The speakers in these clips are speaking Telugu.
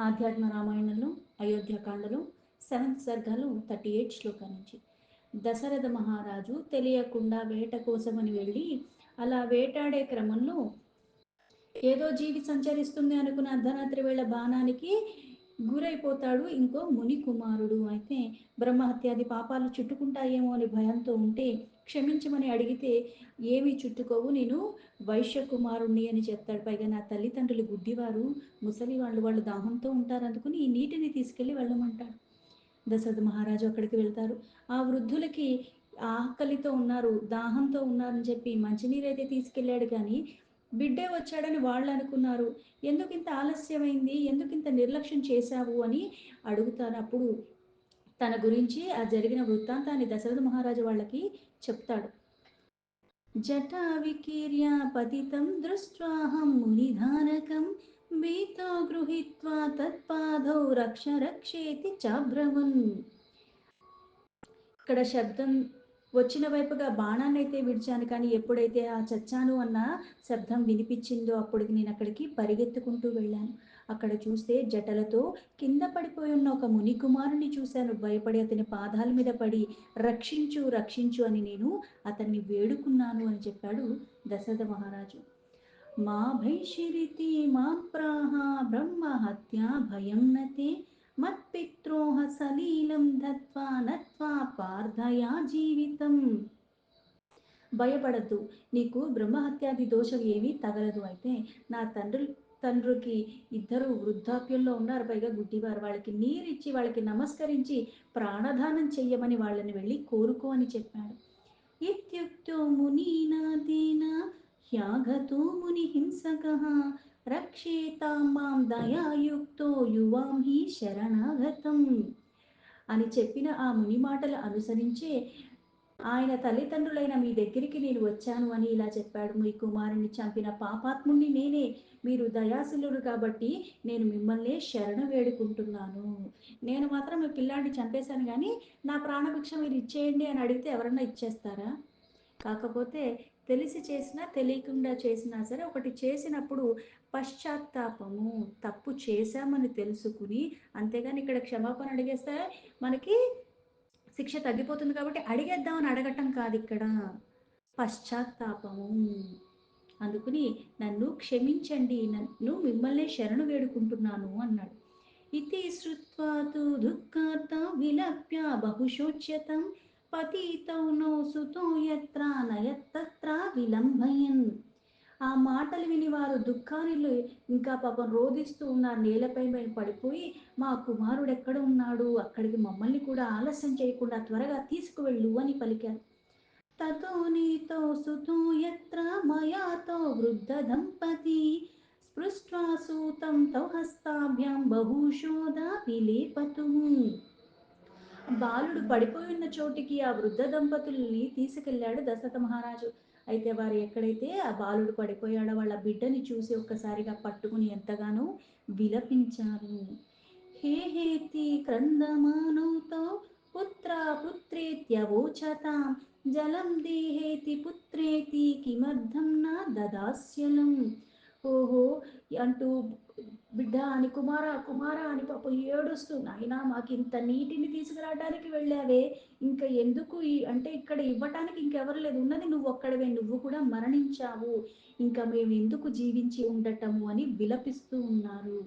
ఆధ్యాత్మ రామాయణంలో అయోధ్యకాండలో 7th సర్గలో 38 శ్లోకం నుంచి. దశరథ మహారాజు తెలియకుండా వేట కోసమని వెళ్ళి అలా వేటాడే క్రమంలో ఏదో జీవి సంచరిస్తుంది అనుకున్న అర్ధరాత్రి వేళ బాణానికి గురైపోతాడు ఇంకో ముని కుమారుడు. అయితే బ్రహ్మహత్యాది పాపాలు చుట్టుకుంటాయేమో అని భయంతో ఉంటే క్షమించమని అడిగితే ఏమీ చుట్టుకోవు, నేను వైశ్య కుమారుణ్ణి అని చెప్తాడు. పైగా నా తల్లిదండ్రులు గుడ్డివారు, ముసలి వాళ్ళు దాహంతో ఉంటారు, అందుకుని ఈ నీటిని తీసుకెళ్ళి వెళ్ళమంటాడు. దశరథ మహారాజు అక్కడికి వెళ్తారు. ఆ వృద్ధులకి ఆకలితో ఉన్నారు, దాహంతో ఉన్నారని చెప్పి మంచినీరైతే తీసుకెళ్ళాడు కానీ బిడ్డే వచ్చాడని వాళ్ళు అనుకున్నారు. ఎందుకు ఇంత ఆలస్యమైంది, ఎందుకు ఇంత నిర్లక్ష్యం చేశావు అని అడుగుతారు. అప్పుడు తన గురించి ఆ జరిగిన వృత్తాంతాన్ని దశరథ మహారాజు వాళ్ళకి చెప్తాడు. జటా వికీర్య పతితం దృష్ట్వాహం మునిధారకం భీతో గృహీత్వా తత్పాదౌ రక్ష రక్షేతి చాబ్రవన్. ఇక్కడ శబ్దం వచ్చిన వైపుగా బాణాన్ని అయితే విడిచాను, కానీ ఎప్పుడైతే ఆ చచ్చాను అన్న శబ్దం వినిపించిందో అప్పటికి నేను అక్కడికి పరిగెత్తుకుంటూ వెళ్ళాను. అక్కడ చూస్తే జటలతో కింద పడిపోయి ఉన్న ఒక ముని కుమారుని చూశాను. భయపడి అతని పాదాల మీద పడి రక్షించు రక్షించు అని నేను అతన్ని వేడుకున్నాను అని చెప్పాడు దశరథ మహారాజు. మా భైషిరితి మా ప్రాహ బ్రహ్మహత్యా భయం నతే మత్పిత్రోహ సలీలం దత్వా నత్వా పార్థయా జీవితం. భయపడద్దు, నీకు బ్రహ్మహత్యాది దోషం ఏమీ తగలదు. అయితే నా తండ్రికి ఇద్దరు వృద్ధాప్యంలో ఉన్నారు, పైగా గుడ్డివారు. వాళ్ళకి నీరిచ్చి వాళ్ళకి నమస్కరించి ప్రాణదానం చెయ్యమని వాళ్ళని వెళ్ళి కోరుకో అని చెప్పాడు. ఇత్యుక్తో మునీనాథేన హ్యాగతో మునిహింసకః రక్షేతాం మాం దయాయుక్తో యువాం హి శరణాగతం అని చెప్పిన ఆ ముని మాటలు అనుసరించే ఆయన తల్లిదండ్రులైన మీ దగ్గరికి నేను వచ్చాను అని ఇలా చెప్పాడు. మీ కుమారుని చంపిన పాపాత్ముణ్ణి నేనే, మీరు దయాశీలుడు కాబట్టి నేను మిమ్మల్ని శరణ వేడుకుంటున్నాను. నేను మాత్రం మీ పిల్లాడిని చంపేశాను కానీ నా ప్రాణభిక్ష మీరు ఇచ్చేయండి అని అడిగితే ఎవరన్నా ఇచ్చేస్తారా? కాకపోతే తెలిసి చేసినా తెలియకుండా చేసినా సరే ఒకటి చేసినప్పుడు పశ్చాత్తాపము, తప్పు చేశామని తెలుసుకుని, అంతేగాని ఇక్కడ క్షమాపణ అడిగేస్తే మనకి శిక్ష తగ్గిపోతుంది కాబట్టి అడిగేద్దామని అడగటం కాదు ఇక్కడ, పశ్చాత్తాపము. అందుకుని నన్ను క్షమించండి, నన్ను మిమ్మల్ని శరణు వేడుకుంటున్నాను అన్నాడు. ఇతి శ్రుత్వా తు దుఃఖార్త విలప్య బహుశోచ్యతం పతితౌ నో సుతో యత్ర నయత్తత్ర విలంబయన్. ఆ మాటలు విని వారు దుఃఖానిలో ఇంకా పాపం రోధిస్తూ ఉన్నారు. నేలపై పడిపోయి మా కుమారుడు ఎక్కడ ఉన్నాడు, అక్కడికి మమ్మల్ని కూడా ఆలస్యం చేయకుండా త్వరగా తీసుకువెళ్ళు అని పలికారు. తతో నీతో సుతో యత్ర మయాతో వృద్ధ దంపతి స్పృష్ట్వా సూతం తౌ హస్తాభ్యాం బహుశోధ విలేపతు. బాలుడు పడిపోయి ఉన్న చోటికి ఆ వృద్ధ దంపతుల్ని తీసుకెళ్లాడు దశరథ మహారాజు. అయితే వారు ఎక్కడైతే ఆ బాలుడు పడిపోయాడో వాళ్ళ బిడ్డని చూసి ఒక్కసారిగా పట్టుకుని ఎంతగానో విలపించారు. హే హేతి క్రందమానౌతో పుత్ర పుత్రేత్యవోచతాం జలం దేహేతి పుత్రేతి కిమర్థం నా దదాస్యలం. ఓహో అంటూ బిడ్డ అని కుమార కుమార అని పాప ఏడుస్తూ, నాయనా మాకు ఇంత నీటిని తీసుకురావడానికి వెళ్ళావే, ఇంకా ఎందుకు అంటే ఇక్కడ ఇవ్వటానికి ఇంకెవరు లేదు, ఉన్నది నువ్వు ఒక్కడవే, నువ్వు కూడా మరణించావు, ఇంకా మేము ఎందుకు జీవించి ఉండటము అని విలపిస్తూ ఉన్నారు.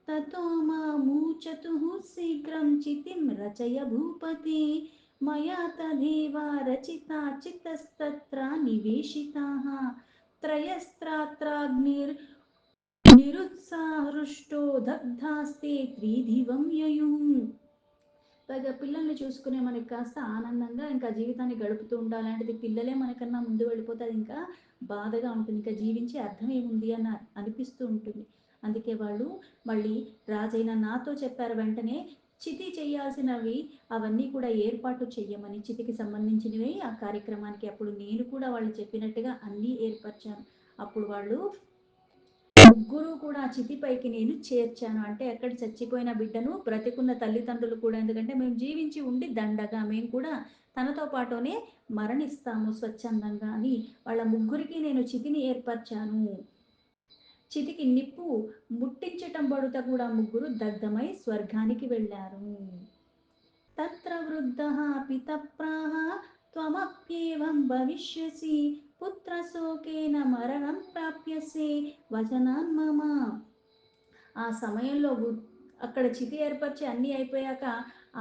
తతో మామూచతు శీఘ్రం చితిం రచయ భూపతి మయా తదేవ రచితా చితస్తత్ర నివేశితాః త్రయస్త్రాత్రాగ్నిర్ నిరుత్సాహృష్టో దగ్ధాస్తే త్రిదివం యయుః. పైగా పిల్లల్ని చూసుకునే మనకి కాస్త ఆనందంగా ఇంకా జీవితాన్ని గడుపుతూ ఉండాలంటే పిల్లలే మనకన్నా ముందు వెళ్ళిపోతే అది ఇంకా బాధగా ఉంటుంది, ఇంకా జీవించే అర్థం ఏముంది అని అనిపిస్తూ ఉంటుంది. అందుకే వాళ్ళు మళ్ళీ రాజైన నాతో చెప్పారు వెంటనే చితి చేయాల్సినవి అవన్నీ కూడా ఏర్పాటు చెయ్యమని, చితికి సంబంధించినవి ఆ కార్యక్రమానికి. అప్పుడు నేను కూడా వాళ్ళు చెప్పినట్టుగా అన్నీ ఏర్పరిచాను. అప్పుడు వాళ్ళు ముగ్గురు కూడా చితిపైకి నేను చేర్చాను. అంటే ఎక్కడ చచ్చిపోయిన బిడ్డను బ్రతికున్న తల్లిదండ్రులు కూడా, ఎందుకంటే మేము జీవించి ఉండి దండగా మేము కూడా తనతో పాటునే మరణిస్తాము స్వచ్ఛందంగా అని వాళ్ళ ముగ్గురికి నేను చితిని ఏర్పరిచాను. చితికి నిప్పు ముట్టించటం పడుట కూడా ముగ్గురు దగ్ధమై స్వర్గానికి వెళ్ళారు. తత్ర వృద్ధః పితప్రాహ త్వమప్యేవం భవిష్యసి పుత్రశోకేన మరణం ప్రాప్యసే వచనాన్ మమ. ఆ సమయంలో అక్కడ చితి ఏర్పరిచి అన్నీ అయిపోయాక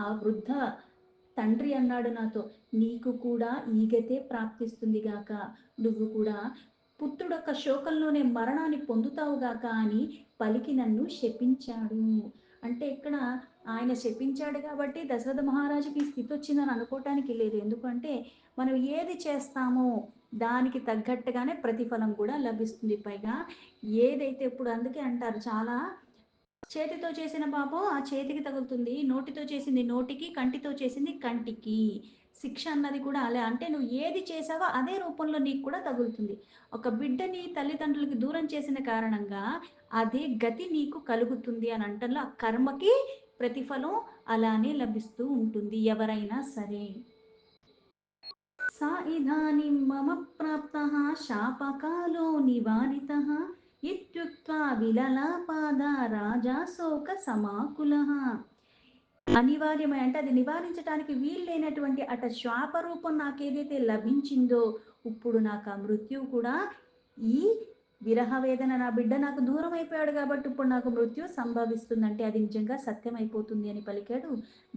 ఆ వృద్ధ తండ్రి అన్నాడు నాతో, నీకు కూడా ఈ గతే ప్రాప్తిస్తుంది గాక, నువ్వు కూడా పుత్రుడొక్క శోకంలోనే మరణాన్ని పొందుతావుగాక అని పలికి నన్ను శపించాడు. అంటే ఇక్కడ ఆయన శపించాడు కాబట్టి దశరథ మహారాజుకి ఈ స్థితి వచ్చిందని అనుకోవటానికి లేదు. ఎందుకంటే మనం ఏది చేస్తామో దానికి తగ్గట్టుగానే ప్రతిఫలం కూడా లభిస్తుంది. పైగా ఏదైతే ఇప్పుడు అందుకే అంటారు చాలా, చేతితో చేసిన పాపం ఆ చేతికి తగులుతుంది, నోటితో చేసింది నోటికి, కంటితో చేసింది కంటికి. శిక్ష అన్నది కూడా అలా, అంటే నువ్వు ఏది చేసావో అదే రూపంలో నీకు కూడా తగులుతుంది. ఒక బిడ్డని తల్లిదండ్రులకి దూరం చేసిన కారణంగా అదే గతి నీకు కలుగుతుంది అని అంటంలో ఆ కర్మకి ప్రతిఫలం అలానే లభిస్తూ ఉంటుంది ఎవరైనా సరే. సా ఇదాनीं మమ ప్రాప్తః శాపకాలో నివారితః ఇత్యుక్త్వా విలలాపాద రాజా శోక సమాకులః. అనివార్యమై అంటే అది నివారించడానికి వీల్లేనటువంటి అట శాప రూపం నాకేదైతే లభించిందో ఇప్పుడు నాకు ఆ మృత్యువు కూడా ఈ విరహ వేదన, నా బిడ్డ నాకు దూరం అయిపోయాడు కాబట్టి ఇప్పుడు నాకు మృత్యు సంభవిస్తుందంటే అది నిజంగా సత్యమైపోతుంది అని పలికాడు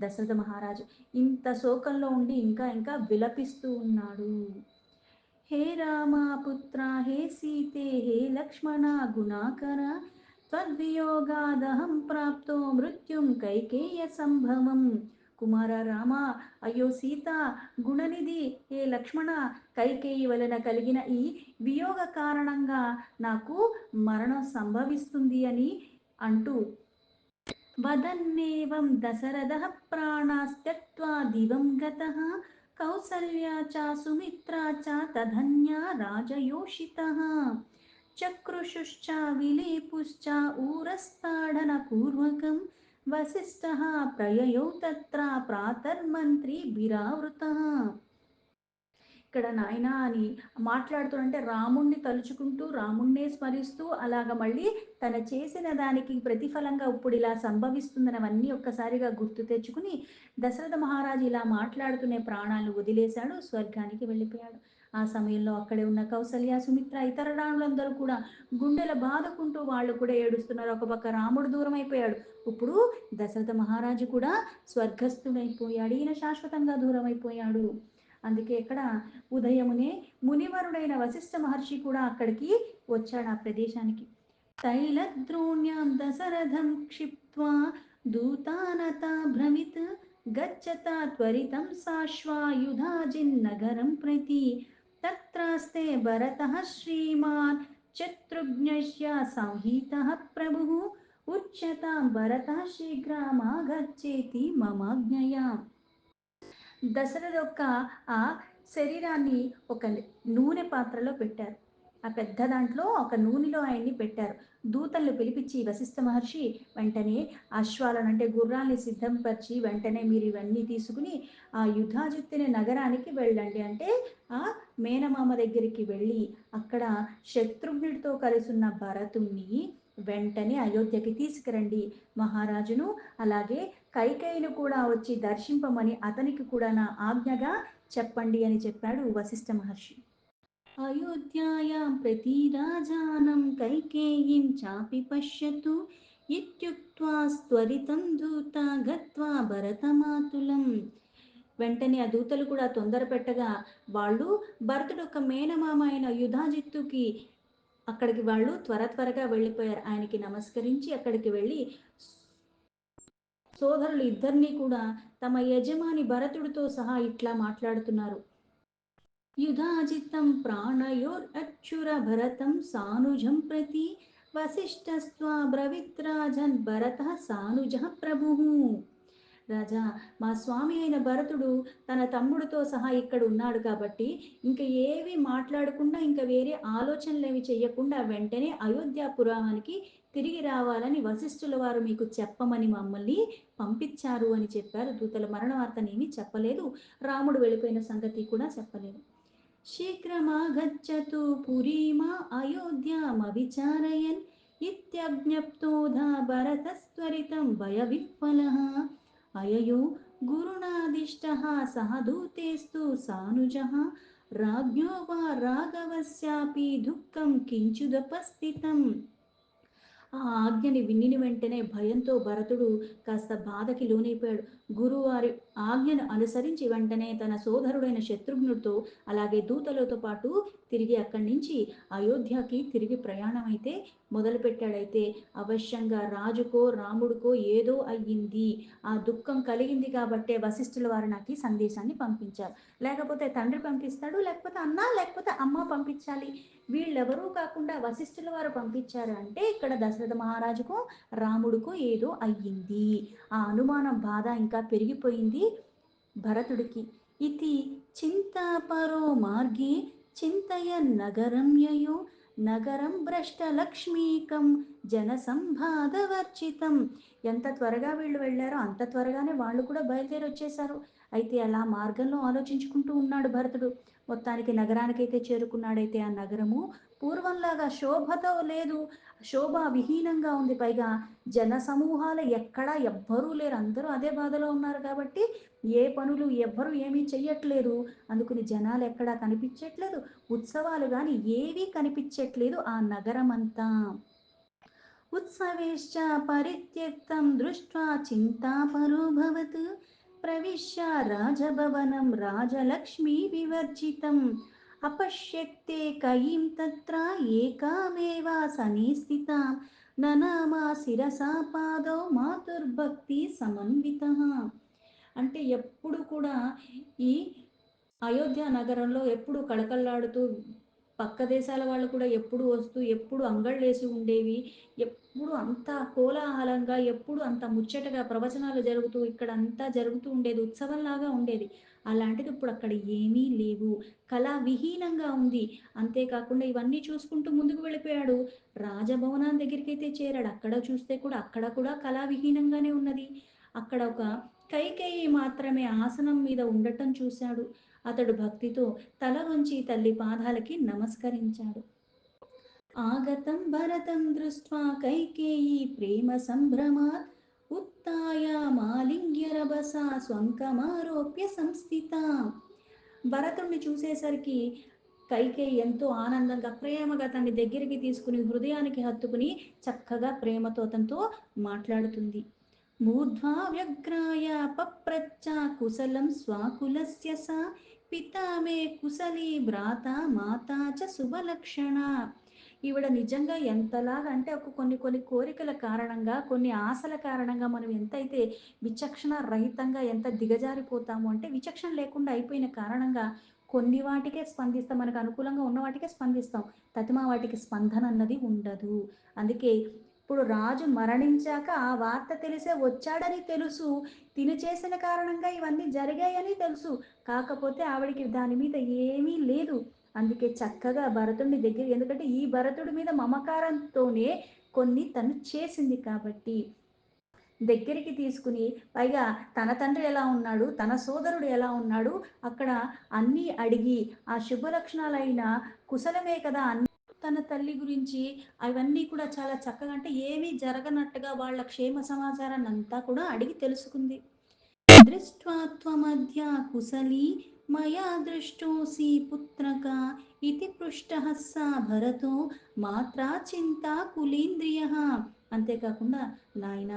దశరథ మహారాజు. ఇంత శోకంలో ఉండి ఇంకా ఇంకా విలపిస్తూ ఉన్నాడు. హే రామా పుత్ర, హే సీతే, హే లక్ష్మణ గుణాకర, త్వద్వియోగాదహం ప్రాప్తో మృత్యుం కైకేయ సంభవం. కుమార రామ, అయ్యో సీత, గుణనిధి, హే లక్ష్మణ, కైకేయి వలన కలిగిన ఈ వియోగ కారణంగా నాకు మరణం సంభవిస్తుంది అని అంటూ వదన్నేవం దశరథః ప్రాణాస్త్యక్త్వా దివం గతః కౌసల్యా చ సుమిత్రా చ తదన్యా రాజయోషితః చక్రుషుశ్చ విలేపుశ్చ ఊరస్తాడనపూర్వకం వసిష్ఠः ప్రయయౌ తత్ర ప్రాతర్మంత్రి బిరావృతః. ఇక్కడ నాయన అని మాట్లాడుతుంటే రాముణ్ణి తలుచుకుంటూ రాముణ్ణే స్మరిస్తూ అలాగ మళ్ళీ తన చేసిన దానికి ప్రతిఫలంగా ఇప్పుడు ఇలా సంభవిస్తుందని అవన్నీ ఒక్కసారిగా గుర్తు తెచ్చుకుని దశరథ మహారాజు ఇలా మాట్లాడుతూనే ప్రాణాలను వదిలేశాడు, స్వర్గానికి వెళ్ళిపోయాడు. ఆ సమయంలో అక్కడే ఉన్న కౌసల్య, సుమిత్ర, ఇతర రాణులందరూ కూడా గుండెల బాదుకుంటూ వాళ్ళు కూడా ఏడుస్తున్నారు. ఒక పక్క రాముడు దూరం అయిపోయాడు, ఇప్పుడు దశరథ మహారాజు కూడా స్వర్గస్థుడైపోయాడు, ఈయన శాశ్వతంగా దూరం అయిపోయాడు. అందుకే ఇక్కడ ఉదయమునే మునివరుడైన వశిష్ఠ మహర్షి కూడా అక్కడికి వచ్చాడు ఆ ప్రదేశానికి. తైలద్రోణ్యాం దశరథం క్షిప్త్వా దూతానత భ్రమిత్ గచ్చత త్వరితం సాశ్వాయుధాజిన్నగరం ప్రతి తత్రాస్తే భరతః శ్రీమాన్ శత్రుఘ్నస్య సంహితః ప్రభుః ఉచ్యతాం భరతః శీఘ్రమాగచ్చేతి మమాజ్ఞయా. దశరథ యొక్క ఆ శరీరాన్ని ఒక నూనె పాత్రలో పెట్టారు. ఆ పెద్ద దాంట్లో ఒక నూనెలో ఆయన్ని పెట్టారు. దూతలను పిలిపించి వశిష్ఠ మహర్షి వెంటనే అశ్వాలను అంటే గుర్రాల్ని సిద్ధంపరిచి వెంటనే మీరు ఇవన్నీ తీసుకుని ఆ యుధాజిత్తుని నగరానికి వెళ్ళండి అంటే ఆ మేనమామ దగ్గరికి వెళ్ళి అక్కడ శత్రుఘ్నుడితో కలిసి ఉన్న భరతుణ్ణి వెంటనే అయోధ్యకి తీసుకురండి, మహారాజును అలాగే కైకేయిని కూడా వచ్చి దర్శింపమని అతనికి కూడా నా ఆజ్ఞగా చెప్పండి అని చెప్పాడు వశిష్ఠ మహర్షి. అయోధ్యాయాం ప్రతి రాజానం కైకేయీం చాపి పశ్యతు ఇత్యుక్త్వా త్వరితం దూత గత్వా భరతమాతులం. వెంటనే ఆ దూతలు కూడా తొందర పెట్టగా వాళ్ళు భరతుడు ఒక మేనమామ అయిన యుధాజిత్తుకి అక్కడికి వాళ్ళు త్వరగా వెళ్ళిపోయారు. ఆయనకి నమస్కరించి అక్కడికి వెళ్ళి సోదరులు ఇద్దరినీ కూడా తమ యజమాని భరతుడితో సహా ఇట్లా మాట్లాడుతున్నారు. యుధాజితం ప్రాణయోర్ అచ్చుర భరతం సానుజం ప్రతి వశిష్ఠస్త్వా బ్రవిత్రాజన్ భరత సానుజ ప్రభు. రాజా, మా స్వామి అయిన భరతుడు తన తమ్ముడితో సహా ఇక్కడ ఉన్నాడు కాబట్టి ఇంకా ఏవి మాట్లాడకుండా ఇంకా వేరే ఆలోచనలు ఏవి చెయ్యకుండా వెంటనే అయోధ్యాపురానికి తిరిగి రావాలని వశిష్ఠుల వారు మీకు చెప్పమని మమ్మల్ని పంపించారు అని చెప్పారు. దూతల మరణ వార్తనేమి చెప్పలేదు, రాముడు వెళ్ళిపోయిన సంగతి కూడా చెప్పలేదు. శీఘ్రమాగచ్చతు పురీమా అయోధ్యామవిచారయన్ इत्यज्ञप्तोधा भरतस्त्वरितं भयविह्वलः अययो गुरुणादिष्टः सह दूतेस्तु सानुजः राज्ञो वा राघवस्यापि दुःखं किञ्चिदुपस्थितम् ఆ ఆజ్ఞని వినిన వెంటనే భయంతో భరతుడు కాస్త బాధకి లోనైపోయాడు. గురువారి ఆజ్ఞను అనుసరించి వెంటనే తన సోదరుడైన శత్రుఘ్నుడితో అలాగే దూతలతో పాటు తిరిగి అక్కడి నుంచి అయోధ్యకి తిరిగి ప్రయాణం అయితే మొదలుపెట్టాడైతే అవశ్యంగా రాజుకో రాముడికో ఏదో అయ్యింది, ఆ దుఃఖం కలిగింది కాబట్టే వశిష్ఠుల వారు నాకు సందేశాన్ని పంపించారు. లేకపోతే తండ్రి పంపిస్తాడు, లేకపోతే అన్న, లేకపోతే అమ్మ పంపించాలి. వీళ్ళెవరూ కాకుండా వశిష్ఠుల వారు పంపించారు అంటే ఇక్కడ దశరథ మహారాజుకు రాముడుకు ఏదో అయ్యింది. ఆ అనుమానం బాధ ఇంకా పెరిగిపోయింది భరతుడికి. ఇది చింతాపరో మార్గే చింతయన్ నగరం యయో నగరం భ్రష్టలక్ష్మీకం జనసంబాధవర్జితం. ఎంత త్వరగా వీళ్ళు వెళ్ళారో అంత త్వరగానే వాళ్ళు కూడా బయలుదేరి వచ్చేశారు. అయితే అలా మార్గంలో ఆలోచించుకుంటూ ఉన్నాడు భరతుడు. మొత్తానికి నగరానికైతే చేరుకున్నాడైతే ఆ నగరము పూర్వంలాగా శోభతో లేదు, శోభ విహీనంగా ఉంది. పైగా జన సమూహాలు ఎక్కడా ఎవ్వరూ లేరు, అందరూ అదే బాధలో ఉన్నారు కాబట్టి ఏ పనులు ఎవ్వరూ ఏమీ చెయ్యట్లేదు. అందుకని జనాలు ఎక్కడా కనిపించట్లేదు, ఉత్సవాలు కానీ ఏవీ కనిపించట్లేదు ఆ నగరం అంతా. उत्सवेश्च परित्यक्तं दृष्ट्वा चिन्तापरोऽभवत् प्रविश्य राजभवनं राजलक्ष्मी विवर्जितम् अपश्यक्ते कयीं तत्र एकामेव सनिस्थितां ननामा शिरसा पादौ मातुर्भक्ति समन्वितः. అంటే ఎప్పుడు కూడా ఈ అయోధ్య నగరంలో ఎప్పుడు కళకళలాడుతూ పక్క దేశాల వాళ్ళు కూడా ఎప్పుడు వస్తూ ఎప్పుడు అంగళ్ళేసి ఉండేవి. ఎప్పుడు అంత కోలాహలంగా ఎప్పుడు అంత ముచ్చటగా ప్రవచనాలు జరుగుతూ ఇక్కడ అంతా జరుగుతూ ఉండేది, ఉత్సవంలాగా ఉండేది. అలాంటిది ఇప్పుడు అక్కడ ఏమీ లేవు, కళా విహీనంగా ఉంది. అంతేకాకుండా ఇవన్నీ చూసుకుంటూ ముందుకు వెళ్ళిపోయాడు. రాజభవనం దగ్గరికి అయితే చేరాడు. అక్కడ చూస్తే కూడా అక్కడ కూడా కళా విహీనంగానే ఉన్నది. అక్కడ ఒక కైకేయి మాత్రమే ఆసనం మీద ఉండటం చూశాడు. అతడు భక్తితో తల వంచి తల్లి పాదాలకి నమస్కరించాడు. ఆగతం భరతం దృష్ట్వా కైకేయీ ప్రేమ సంభ్రమాత్ ఉత్థాయ మాలింగ్య రభసా స్వంకమారోప్య సంస్థిత. భరతుణ్ణి చూసేసరికి కైకేయి ఎంతో ఆనందంగా ప్రేమగా తన దగ్గరికి తీసుకుని హృదయానికి హత్తుకుని చక్కగా ప్రేమతో అతనితో మాట్లాడుతుంది. మూర్ధ్వా వ్యగ్రాయ పప్రచ్చ కుశలం స్వాకులస్య సా పితా మే కుశలీ భ్రాత మాతా చ శుభలక్షణ. ఈవిడ నిజంగా ఎంతలాగా అంటే ఒక కొన్ని కొన్ని కోరికల కారణంగా కొన్ని ఆశల కారణంగా మనం ఎంతైతే విచక్షణ రహితంగా ఎంత దిగజారిపోతాము అంటే విచక్షణ లేకుండా అయిపోయిన కారణంగా కొన్ని వాటికే స్పందిస్తాం, మనకు అనుకూలంగా ఉన్న వాటికే స్పందిస్తాం, తతిమా వాటికి స్పందన అన్నది ఉండదు. అందుకే ఇప్పుడు రాజు మరణించాక ఆ వార్త తెలిసే వచ్చాడని తెలుసు, తిను చేసిన కారణంగా ఇవన్నీ జరిగాయని తెలుసు, కాకపోతే ఆవిడికి దాని మీద ఏమీ లేదు. అందుకే చక్కగా భరతుడిని దగ్గర, ఎందుకంటే ఈ భరతుడి మీద మమకారంతోనే కొన్ని తను చేసింది కాబట్టి దగ్గరికి తీసుకుని, పైగా తన తండ్రి ఎలా ఉన్నాడు, తన సోదరుడు ఎలా ఉన్నాడు, అక్కడ అన్నీ అడిగి ఆ శుభ లక్షణాలైన కుశలమే కదా అన్ని, తన తల్లి గురించి అవన్నీ కూడా చాలా చక్కగా అంటే ఏమీ జరగనట్టుగా వాళ్ళ క్షేమ సమాచారాన్ని అంతా కూడా అడిగి తెలుసుకుంది. दृष्ट्वा त्वमद्य कुशली मया दृष्टोऽसि पुत्रक इति पृष्टः सा भरतो మాత్రా చింతా కులీంద్రియ. అంతేకాకుండా నాయన,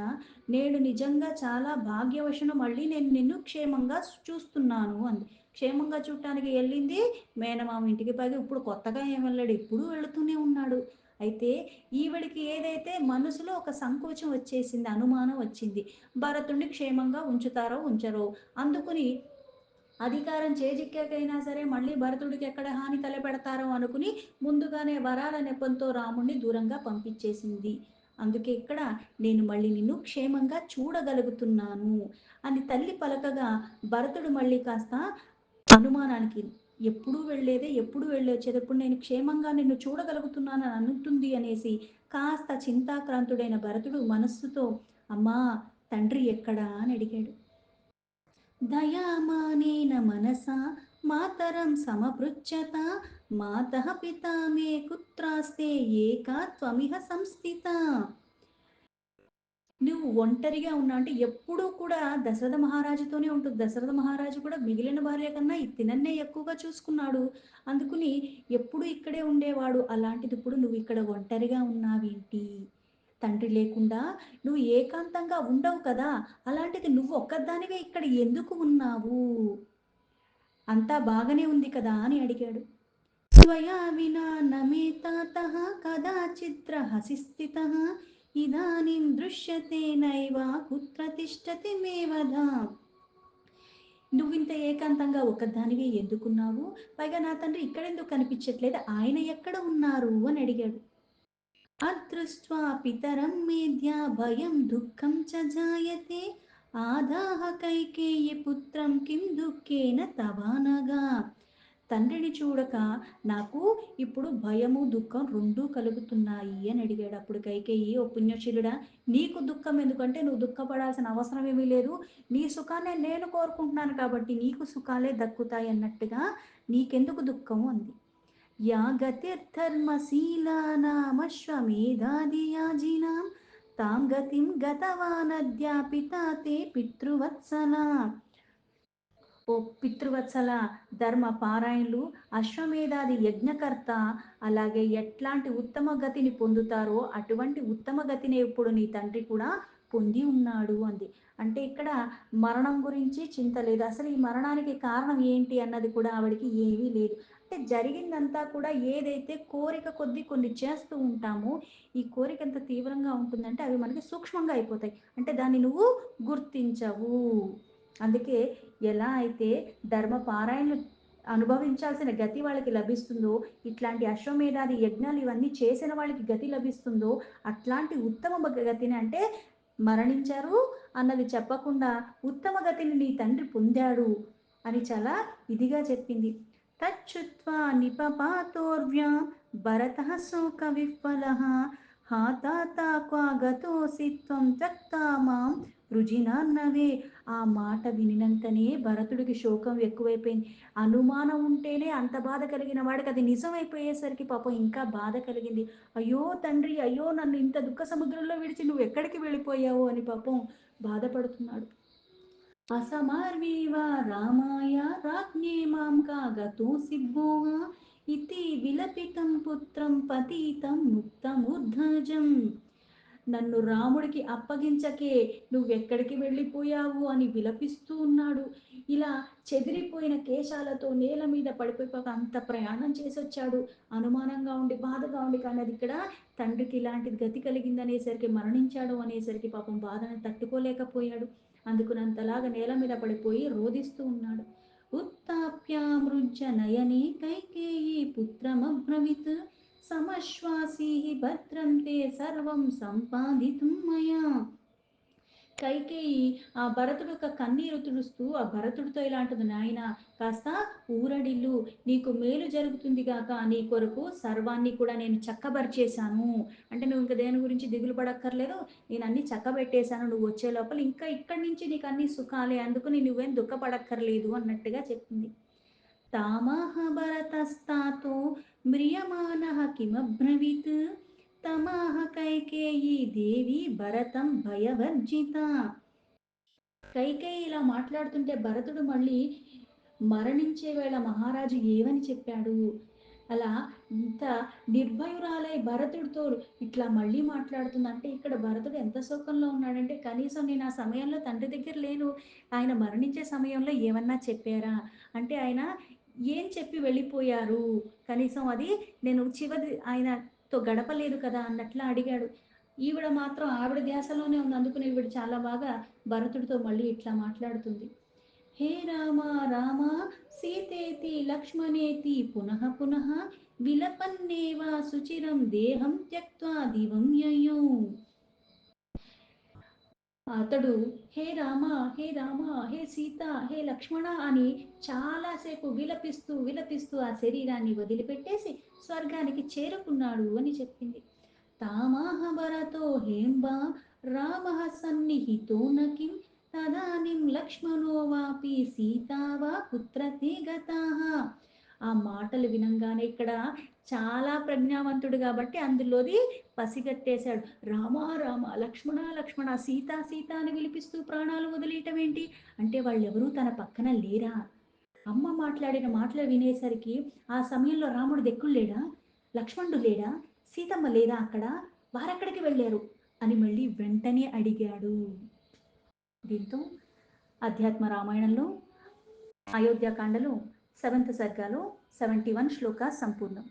నేడు నిజంగా చాలా భాగ్యవశను, మళ్ళీ నేను నిన్ను క్షేమంగా చూస్తున్నాను అంది. క్షేమంగా చూడటానికి వెళ్ళింది మేనమామ ఇంటికి, పైగా ఇప్పుడు కొత్తగా ఏం వెళ్ళాడు, ఎప్పుడూ వెళుతూనే ఉన్నాడు. అయితే ఈవిడికి ఏదైతే మనసులో ఒక సంకోచం వచ్చేసింది, అనుమానం వచ్చింది, భరతుణ్ణి క్షేమంగా ఉంచుతారో ఉంచరో. అందుకుని అధికారం చేజిక్కాకైనా సరే మళ్ళీ భరతుడికి ఎక్కడ హాని తలపెడతారో అనుకుని ముందుగానే వరాల నెపంతో రాముణ్ణి దూరంగా పంపించేసింది. అందుకే ఇక్కడ నేను మళ్ళీ నిన్ను క్షేమంగా చూడగలుగుతున్నాను అని తల్లి పలకగా భరతుడు మళ్ళీ కాస్త అనుమానానికి, ఎప్పుడు వెళ్ళేదే ఎప్పుడు వెళ్ళి వచ్చేది, ఇప్పుడు నేను క్షేమంగా నిన్ను చూడగలుగుతున్నానని అనుంటుంది అనేసి కాస్త చింతాక్రాంతుడైన భరతుడు మనస్సుతో అమ్మా తండ్రి ఎక్కడా అని అడిగాడు. దయామానేన మనసా మాతరం సమపృచ్చత మాతః పితా మే కుత్రాస్తే ఏకా త్వమిహ సంస్థిత. నువ్వు ఒంటరిగా ఉన్నా అంటే ఎప్పుడూ కూడా దశరథ మహారాజుతోనే ఉంటుంది. దశరథ మహారాజు కూడా మిగిలిన భార్య కన్నా ఈ తినన్నే ఎక్కువగా చూసుకున్నాడు. అందుకుని ఎప్పుడూ ఇక్కడే ఉండేవాడు. అలాంటిది ఇప్పుడు నువ్వు ఇక్కడ ఒంటరిగా ఉన్నావేంటి? తండ్రి లేకుండా నువ్వు ఏకాంతంగా ఉండవు కదా! అలాంటిది నువ్వు ఒక్కదానివే ఇక్కడ ఎందుకు ఉన్నావు? అంతా బాగానే ఉంది కదా అని అడిగాడు. त्वया विना न मे तातः कदाचिद्रहसि स्थितः इदानीं दृश्यते नैव कुत्र तिष्ठति मे वद. నువ్వింత ఏకాంతంగా ఒకదానివే ఎందుకున్నావు? పైగా నా తండ్రి ఇక్కడెందుకు కనిపించట్లేదు? ఆయన ఎక్కడ ఉన్నారు అని అడిగాడు. అదృष्ट्वा పితరం మేధ్య భయం దుఃఖం చ జాయతే ఆదాహ కైకేయి పుత్రం కిం దుఃఖేన తవానగా. తండ్రిని చూడక నాకు ఇప్పుడు భయము దుఃఖం రెండూ కలుగుతున్నాయి అని అడిగాడు. అప్పుడు కైకేయి, ఓ పుణ్యశీలుడా, నీకు దుఃఖం ఎందుకంటే నువ్వు దుఃఖపడాల్సిన అవసరం ఏమీ లేదు. నీ సుఖాన్నే నేను కోరుకుంటున్నాను కాబట్టి నీకు సుఖాలే దక్కుతాయి అన్నట్టుగా నీకెందుకు దుఃఖం అంది. या गतिर्धर्मशीलानामश्वमेधादियाजिनां तां गतिं गतवानद्या पिता ते पितृवत्सला. ఓ పితృవత్సల, ధర్మ పారాయణులు, అశ్వమేధాది యజ్ఞకర్త అలాగే ఎట్లాంటి ఉత్తమ గతిని పొందుతారో అటువంటి ఉత్తమ గతిని ఇప్పుడు నీ తండ్రి కూడా పొంది ఉన్నాడు అంది. అంటే ఇక్కడ మరణం గురించి చింత లేదు. అసలు ఈ మరణానికి కారణం ఏంటి అన్నది కూడా ఆవిడికి ఏమీ లేదు. అంటే జరిగిందంతా కూడా ఏదైతే కోరిక కొద్దీ కొన్ని చేస్తూ ఉంటామో ఈ కోరిక ఎంత తీవ్రంగా ఉంటుందంటే అవి మనకి సూక్ష్మంగా అయిపోతాయి. అంటే దాన్ని నువ్వు గుర్తించవు. అందుకే ఎలా అయితే ధర్మ పారాయణలు అనుభవించాల్సిన గతి వాళ్ళకి లభిస్తుందో, ఇట్లాంటి అశ్వమేధాది యజ్ఞాలు ఇవన్నీ చేసిన వాళ్ళకి గతి లభిస్తుందో, అట్లాంటి ఉత్తమ గతిని అంటే మరణించారు అన్నది చెప్పకుండా ఉత్తమ గతిని నీ తండ్రి పొందాడు అని చాలా ఇదిగా చెప్పింది. తచ్చుత్వా నిపపాతోర్వ్యా భరతః శోక విహ్వలః హా తాత క్వా గతోసి త్వం త్యక్తా మాం వృజినాన్నవే. ఆ మాట వినినంతనే భరతుడికి శోకం ఎక్కువైపోయింది. అనుమానం ఉంటేనే అంత బాధ కలిగిన వాడికి అది నిజమైపోయేసరికి పాపం ఇంకా బాధ కలిగింది. అయ్యో తండ్రి, అయ్యో నన్ను ఇంత దుఃఖ సముద్రంలో విడిచి నువ్వు ఎక్కడికి వెళ్ళిపోయావు అని పాపం బాధపడుతున్నాడు. असमार्वीव रामाय राज्ञे मां कागतोऽसि भोः इति विलपितं पुत्रं पतितं मुक्तमूर्धजम्. నన్ను రాముడికి అప్పగించకే, నువ్వెక్కడికి వెళ్ళిపోయావు అని విలపిస్తూ ఉన్నాడు. ఇలా చెదిరిపోయిన కేశాలతో నేల మీద పడిపోయి అంత ప్రయాణం చేసొచ్చాడు. అనుమానంగా ఉండి బాధగా ఉండి, కానీ అది ఇక్కడ తండ్రికి ఇలాంటి గతి కలిగిందనేసరికి మరణించాడు అనేసరికి పాపం బాధను తట్టుకోలేకపోయాడు. అందుకునంతలాగా నేల మీద పడిపోయి రోదిస్తూ ఉన్నాడు. ఉత్తాప్యామృజ్య నయనే కైకేయీ పుత్రమబ్రవీత్ సమశ్వాసీ భద్రం తే సర్వం సంపాదితుం మయా. కైకేయి ఆ భరతుడు యొక్క కన్నీరు తుడుస్తూ ఆ భరతుడితో ఇలాంటిది, నాయన కాస్త ఊరడిల్లు, నీకు మేలు జరుగుతుంది గాక, నీ కొరకు సర్వాన్ని కూడా నేను చక్కబరిచేశాను. అంటే నువ్వు ఇంకా దేని గురించి దిగులు పడక్కర్లేదు, నేను అన్ని చక్కబెట్టేశాను, నువ్వు వచ్చే లోపల ఇంకా ఇక్కడి నుంచి నీకు అన్ని సుఖాలే, అందుకు నువ్వేం దుఃఖపడక్కర్లేదు అన్నట్టుగా చెప్పింది. తామాహ భరతస్తాతో మ్రియమాణః కిమబ్రవీత్ తమాహ కైకేయీ దేవి భరతం భయవర్జిత. కైకేయి ఇలా మాట్లాడుతుంటే భరతుడు మళ్ళీ మరణించే వేళ మహారాజు ఏమని చెప్పాడు? అలా ఇంత నిర్భయురాలై భరతుడితో ఇట్లా మళ్ళీ మాట్లాడుతుందంటే ఇక్కడ భరతుడు ఎంత శోకంలో ఉన్నాడంటే, కనీసం నేను ఆ సమయంలో తండ్రి దగ్గర లేను, ఆయన మరణించే సమయంలో ఏమన్నా చెప్పారా అంటే ఆయన ఏం చెప్పి వెళ్ళిపోయారు, కనీసం అది నేను చివరి ఆయనతో గడపలేదు కదా అన్నట్లా అడిగాడు. ఈవిడ మాత్రం ఆవిడ ధ్యాసలోనే ఉంది. అందుకని ఈవిడ చాలా బాగా భరతుడితో మళ్ళీ ఇట్లా మాట్లాడుతుంది. హే రామ రామ సీతేతి లక్ష్మణేతి పునః పునః విలపన్నేవ సుచిరం దేహం త్యక్త్వా దివం యయౌ. అతడు హే రామ, హే రామ, హే సీత, హే లక్ష్మణ అని చాలాసేపు విలపిస్తూ విలపిస్తూ ఆ శరీరాన్ని వదిలిపెట్టేసి స్వర్గానికి చేరుకున్నాడు అని చెప్పింది. తామాహ భరతో హేంబా రామ సన్నిహితో నకిం తదానిం లక్ష్మణో వాపి సీతా వా కుత్రతే గతాః. ఆ మాటలు వినంగానే ఇక్కడ చాలా ప్రజ్ఞావంతుడు కాబట్టి అందులోది పసిగట్టేశాడు. రామ రామ లక్ష్మణ లక్ష్మణ సీత సీత అని విలిపిస్తూ ప్రాణాలు వదిలేయటం ఏంటి? అంటే వాళ్ళెవరూ తన పక్కన లేరా? అమ్మ మాట్లాడిన మాటలు వినేసరికి ఆ సమయంలో రాముడు దిక్కులు లేడా? లక్ష్మణుడు లేడా? సీతమ్మ లేదా అక్కడ? వారెక్కడికి వెళ్ళారు? అని మళ్ళీ వెంటనే అడిగాడు. దీంతో అధ్యాత్మ రామాయణంలో అయోధ్యకాండలో 7th సర్గలో 71 శ్లోకాస్ సంపూర్ణం.